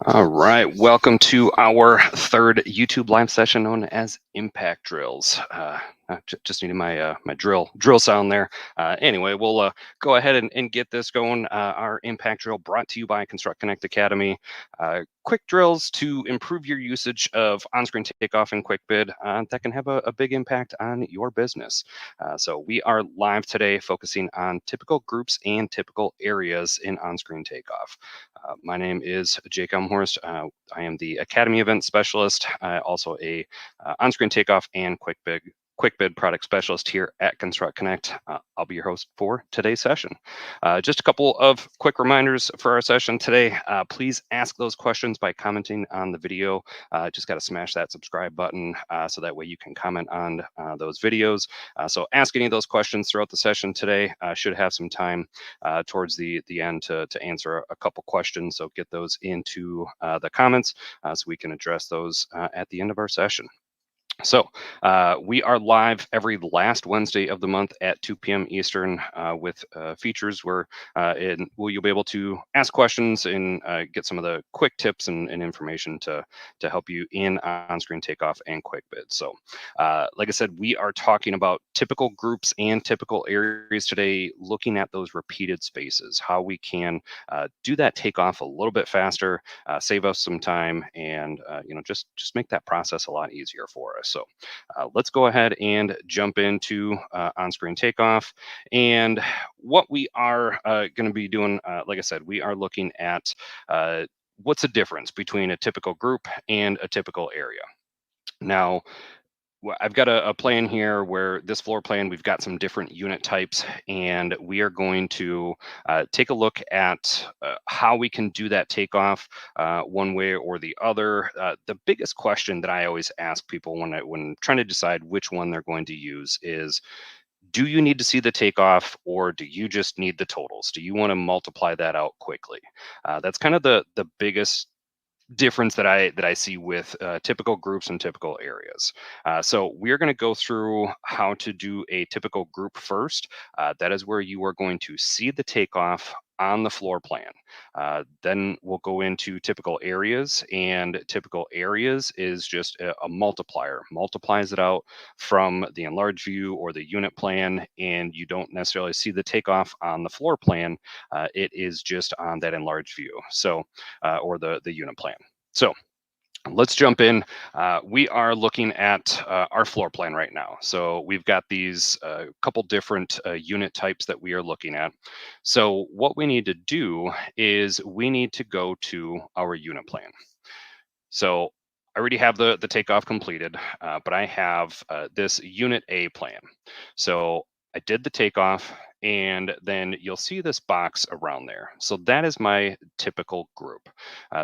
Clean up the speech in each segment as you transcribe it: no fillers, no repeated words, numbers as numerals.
All right, welcome to our third YouTube live session known as Impact Drills. Just needed my drill sound there. Anyway, we'll go ahead and get this going. Our Impact Drill brought to you by Construct Connect Academy. Quick drills to improve your usage of on-screen takeoff and quick bid that can have a big impact on your business. So we are live today focusing on typical groups and typical areas in on-screen takeoff. My name is Jake Elmhorst. I am the Academy Event Specialist, also a on-screen takeoff and quick bid product specialist here at Construct Connect. I'll be your host for today's session. Just a couple of quick reminders for our session today. Please ask those questions by commenting on the video. Just got to smash that subscribe button so that way you can comment on those videos. So ask any of those questions throughout the session today. Should have some time towards the end to answer a couple questions. So get those into the comments so we can address those at the end of our session. So we are live every last Wednesday of the month at 2 p.m. Eastern with features where you'll be able to ask questions and get some of the quick tips and information to help you in on-screen takeoff and quick bid. So like I said, we are talking about typical groups and typical areas today, looking at those repeated spaces, how we can do that takeoff a little bit faster, save us some time, and just make that process a lot easier for us. So let's go ahead and jump into on-screen takeoff. And what we are going to be doing, like I said, we are looking at what's the difference between a typical group and a typical area. Now, I've got a plan here where this floor plan, we've got some different unit types, and we are going to take a look at how we can do that takeoff one way or the other. The biggest question that I always ask people when trying to decide which one they're going to use is, do you need to see the takeoff, or do you just need the totals? Do you want to multiply that out quickly? That's kind of the biggest difference that I see with typical groups and typical areas. So we're going to go through how to do a typical group first. That is where you are going to see the takeoff on the floor plan. Then we'll go into typical areas, and typical areas is just a multiplier, multiplies it out from the enlarged view or the unit plan, and you don't necessarily see the takeoff on the floor plan. It is just on that enlarged view, so or the unit plan. So let's jump in. We are looking at our floor plan right now. So we've got these couple different unit types that we are looking at. So what we need to do is we need to go to our unit plan. So I already have the takeoff completed, but I have this unit A plan. So I did the takeoff, and then you'll see this box around there. So that is my typical group.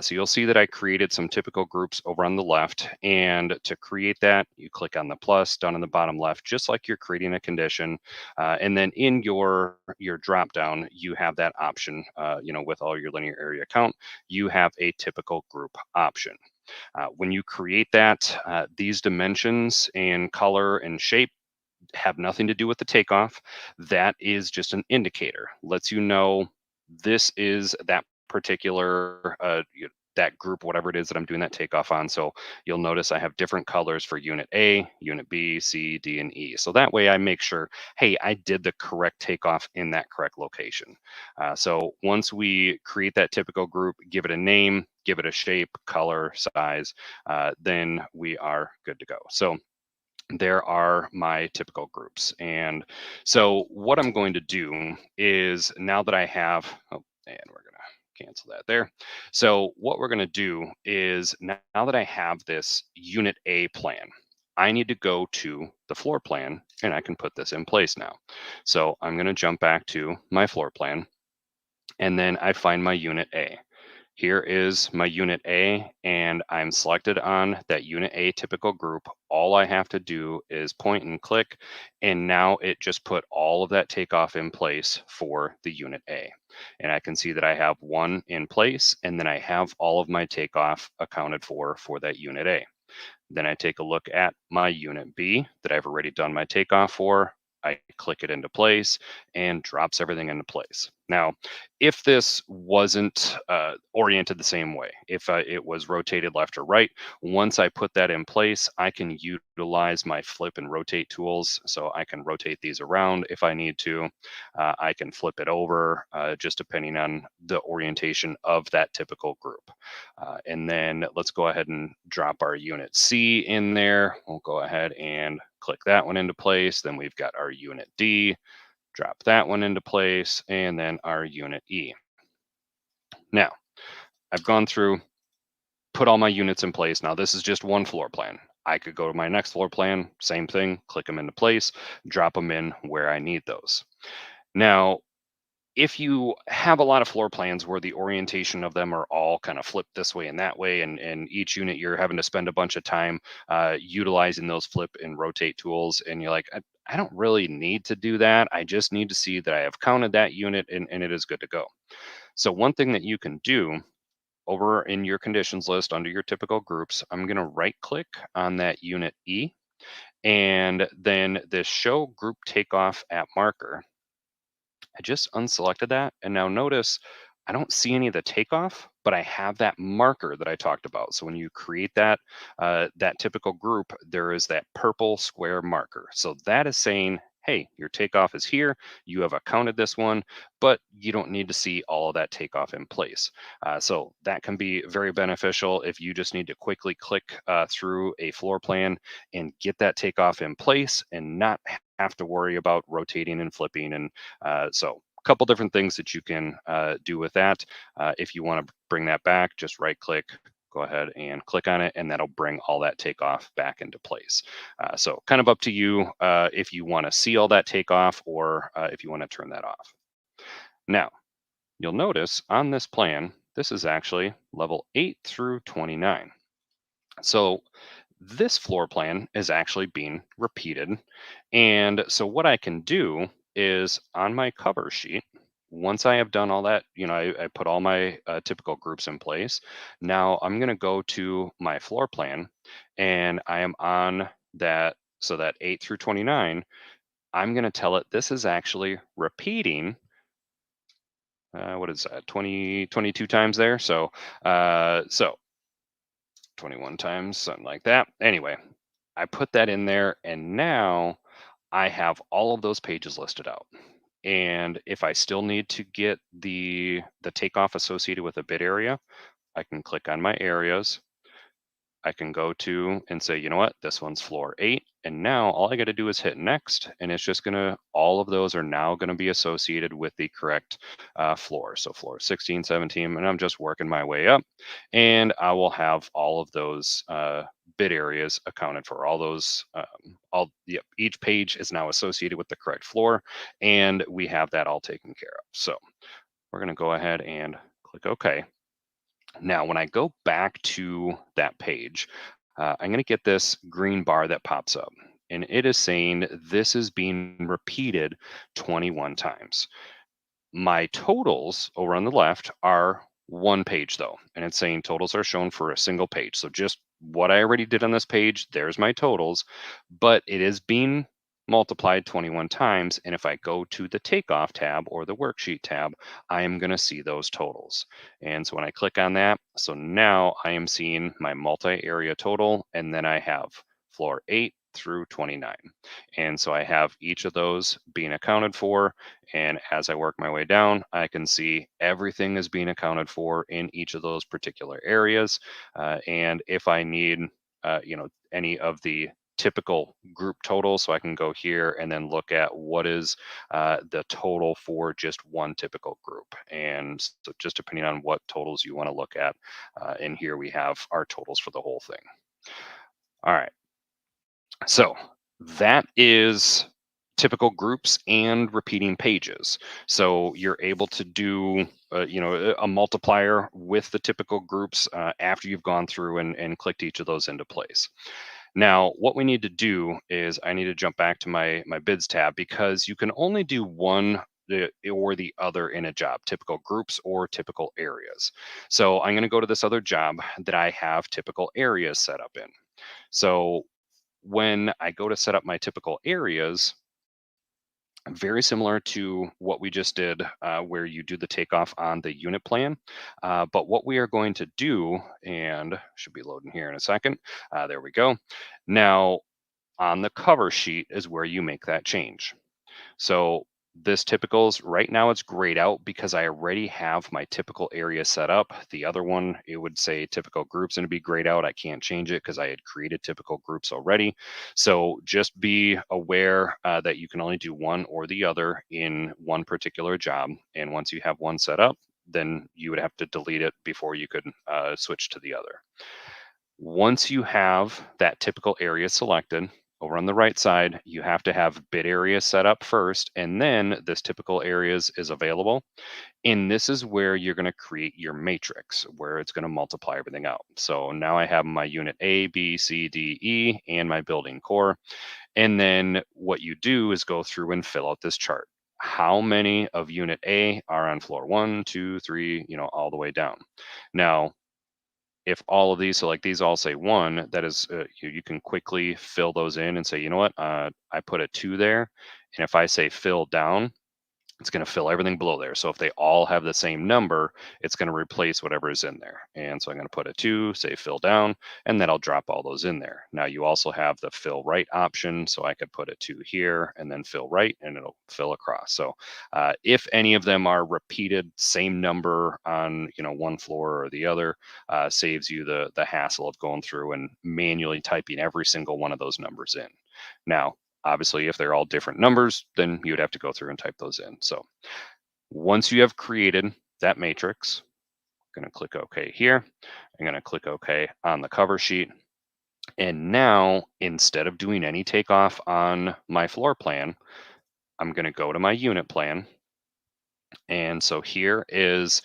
So you'll see that I created some typical groups over on the left, and to create that, you click on the plus down in the bottom left, just like you're creating a condition. And then in your drop down, you have that option, with all your linear area count, you have a typical group option. When you create that, these dimensions and color and shape have nothing to do with the takeoff. That is just an indicator. Lets you know this is that particular that group, whatever it is that I'm doing that takeoff on. So you'll notice I have different colors for unit A, unit B, C, D, and E. So that way I make sure, hey, I did the correct takeoff in that correct location. So once we create that typical group, give it a name, give it a shape, color, size, then we are good to go. So there are my typical groups. And so what I'm going to do is, now that I have, and we're going to cancel that there. So what we're going to do is, now that I have this unit A plan, I need to go to the floor plan, and I can put this in place now. So I'm going to jump back to my floor plan, and then I find my unit A. Here is my unit A, and I'm selected on that unit A typical group. All I have to do is point and click, and now it just put all of that takeoff in place for the unit A. And I can see that I have one in place, and then I have all of my takeoff accounted for that unit A. Then I take a look at my unit B that I've already done my takeoff for. I click it into place and drops everything into place. Now, if this wasn't oriented the same way, if it was rotated left or right, once I put that in place, I can utilize my flip and rotate tools. So I can rotate these around if I need to. I can flip it over, just depending on the orientation of that typical group. And then let's go ahead and drop our unit C in there. We'll go ahead and click that one into place. Then we've got our unit D. Drop that one into place, and then our unit E. Now, I've gone through, put all my units in place. Now, this is just one floor plan. I could go to my next floor plan, same thing, click them into place, drop them in where I need those. Now, if you have a lot of floor plans where the orientation of them are all kind of flipped this way and that way, and each unit you're having to spend a bunch of time utilizing those flip and rotate tools, and you're like, I don't really need to do that. I just need to see that I have counted that unit and it is good to go. So one thing that you can do over in your conditions list under your typical groups, I'm going to right click on that unit E, and then this show group takeoff at marker. I just unselected that. And now notice I don't see any of the takeoff, but I have that marker that I talked about. So when you create that typical group, there is that purple square marker. So that is saying, hey, your takeoff is here. You have accounted this one, but you don't need to see all of that takeoff in place. So that can be very beneficial if you just need to quickly click through a floor plan and get that takeoff in place and not have to worry about rotating and flipping. And so a couple different things that you can do with that. If you want to bring that back, just right click, go ahead and click on it, and that'll bring all that takeoff back into place. So kind of up to you if you want to see all that takeoff or if you want to turn that off. Now, you'll notice on this plan, this is actually level 8 through 29. So this floor plan is actually being repeated. And so what I can do is on my cover sheet, once I have done all that, I put all my typical groups in place. Now I'm going to go to my floor plan, and I am on that. So that 8 through 29, I'm going to tell it this is actually repeating. What is that? 22 times there. So 21 times, something like that. Anyway, I put that in there, and now I have all of those pages listed out. And if I still need to get the takeoff associated with a bit area, I can click on my areas. I can go to and say, you know what, this one's floor 8. And now all I got to do is hit next. And it's just going to, all of those are now going to be associated with the correct floor. So floor 16, 17, and I'm just working my way up. And I will have all of those bit areas accounted for. All those, yep, each page is now associated with the correct floor. And we have that all taken care of. So we're going to go ahead and click OK. Now, when I go back to that page, I'm going to get this green bar that pops up, and it is saying this is being repeated 21 times. My totals over on the left are one page though, and it's saying totals are shown for a single page. So just what I already did on this page, there's my totals, but it is being multiplied 21 times. And if I go to the takeoff tab or the worksheet tab, I am going to see those totals. And so when I click on that, so now I am seeing my multi-area total, and then I have floor 8 through 29. And so I have each of those being accounted for. And as I work my way down, I can see everything is being accounted for in each of those particular areas. And if I need, any of the typical group total, so I can go here and then look at what is the total for just one typical group. And so just depending on what totals you want to look at, in here we have our totals for the whole thing. All right. So that is typical groups and repeating pages. So you're able to do, a multiplier with the typical groups after you've gone through and clicked each of those into place. Now, what we need to do is I need to jump back to my bids tab, because you can only do one or the other in a job, typical groups or typical areas. So I'm going to go to this other job that I have typical areas set up in. So when I go to set up my typical areas, Very similar to what we just did, where you do the takeoff on the unit plan. But what we are going to do, and should be loading here in a second. There we go. Now, on the cover sheet is where you make that change. So this typicals right now it's grayed out because I already have my typical area set up. The other one, it would say typical groups and it'd be grayed out. I can't change it because I had created typical groups already. So just be aware that you can only do one or the other in one particular job. And once you have one set up, then you would have to delete it before you could switch to the other. Once you have that typical area selected, over on the right side, you have to have bid area set up first, and then this typical areas is available. And this is where you're going to create your matrix, where it's going to multiply everything out. So now I have my unit A, B, C, D, E, and my building core. And then what you do is go through and fill out this chart. How many of unit A are on floor one, two, three, all the way down. Now, if all of these, so like these all say one, that is, you can quickly fill those in and say, you know what, I put a two there. And if I say fill down, it's going to fill everything below there. So if they all have the same number, it's going to replace whatever is in there. And so I'm going to put a two, say fill down, and then I'll drop all those in there. Now you also have the fill right option. So I could put a two here and then fill right and it'll fill across. So if any of them are repeated, same number on, one floor or the other, saves you the hassle of going through and manually typing every single one of those numbers in. Now, obviously, if they're all different numbers, then you would have to go through and type those in. So once you have created that matrix, I'm going to click OK here. I'm going to click OK on the cover sheet. And now, instead of doing any takeoff on my floor plan, I'm going to go to my unit plan. And so here is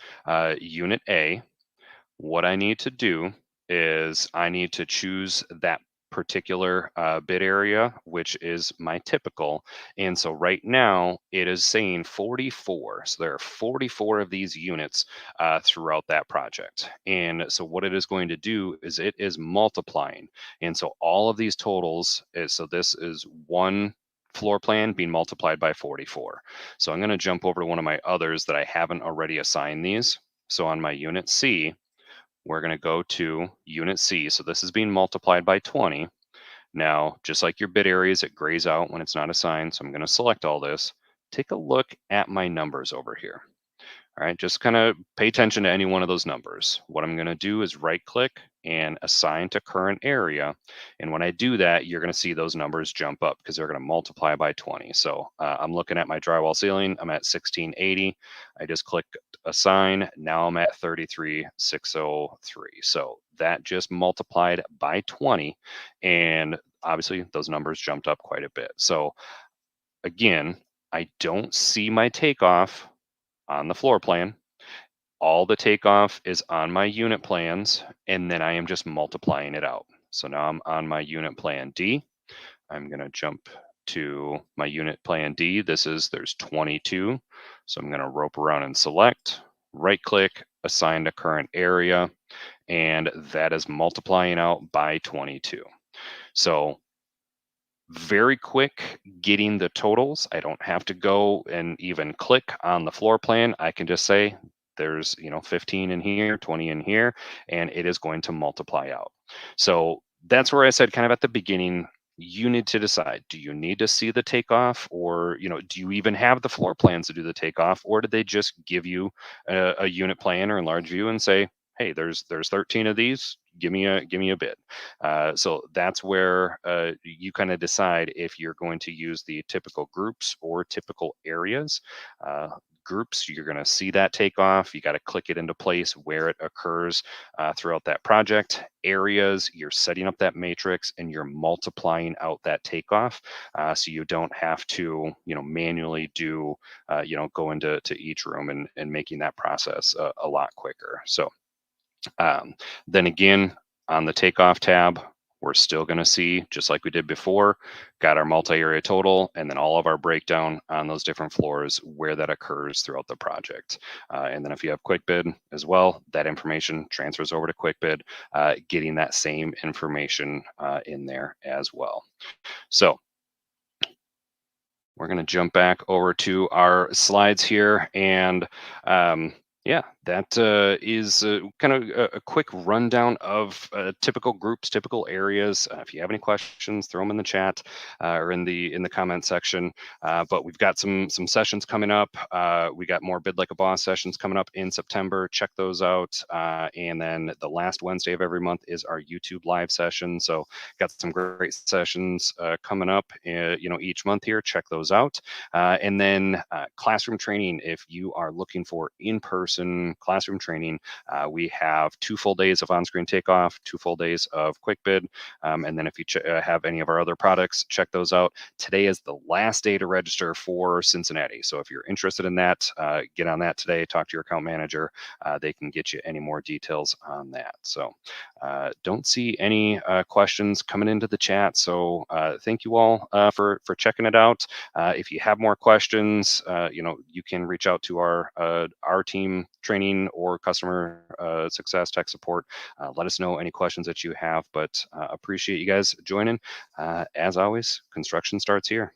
unit A. What I need to do is I need to choose that particular bid area, which is my typical. And so right now it is saying 44. So there are 44 of these units throughout that project. And so what it is going to do is it is multiplying. And so all of these totals is, so this is one floor plan being multiplied by 44. So I'm going to jump over to one of my others that I haven't already assigned these. So on my unit C, we're going to go to unit C. So this is being multiplied by 20. Now, just like your bid areas, it grays out when it's not assigned. So I'm going to select all this. Take a look at my numbers over here. All right, just kind of pay attention to any one of those numbers. What I'm going to do is right click and assign to current area. And when I do that, you're going to see those numbers jump up because they're going to multiply by 20. So I'm looking at my drywall ceiling. I'm at 1680. I just clicked assign. Now I'm at 33603. So that just multiplied by 20. And obviously those numbers jumped up quite a bit. So again, I don't see my takeoff on the floor plan. All the takeoff is on my unit plans, and then I am just multiplying it out. So now I'm on my unit plan D. I'm going to jump to my unit plan D. There's 22. So I'm going to rope around and select, right click, assign to current area, and that is multiplying out by 22. So very quick getting the totals. I don't have to go and even click on the floor plan. I can just say there's 15 in here, 20 in here, and it is going to multiply out. So that's where I said kind of at the beginning, you need to decide, do you need to see the takeoff, or do you even have the floor plans to do the takeoff, or did they just give you a unit plan or enlarge view and say, hey, there's 13 of these, give me a bid. So that's where you kind of decide if you're going to use the typical groups or typical areas. Groups, you're going to see that takeoff. You got to click it into place where it occurs throughout that project. Areas, you're setting up that matrix and you're multiplying out that takeoff, so you don't have to manually do go into each room and making that process a lot quicker. So then again, on the takeoff tab, we're still going to see, just like we did before, got our multi-area total and then all of our breakdown on those different floors where that occurs throughout the project. And then if you have QuickBid as well, that information transfers over to QuickBid, getting that same information in there as well. So We're going to jump back over to our slides here. And yeah, that is kind of a quick rundown of typical groups, typical areas. If you have any questions, throw them in the chat or in the comment section. But we've got some sessions coming up. We got more Bid Like a Boss sessions coming up in September. Check those out. And then the last Wednesday of every month is our YouTube live session. So got some great sessions coming up, each month here. Check those out. And then classroom training. If you are looking for in-person classroom training, we have 2 full days of On-Screen Takeoff, 2 full days of Quick Bid. And then if you have any of our other products, check those out. Today is the last day to register for Cincinnati. So if you're interested in that, get on that today. Talk to your account manager. They can get you any more details on that. So don't see any questions coming into the chat. So thank you all for checking it out. If you have more questions, you can reach out to our team, training or customer success tech support. Let us know any questions that you have, but appreciate you guys joining. As always, construction starts here.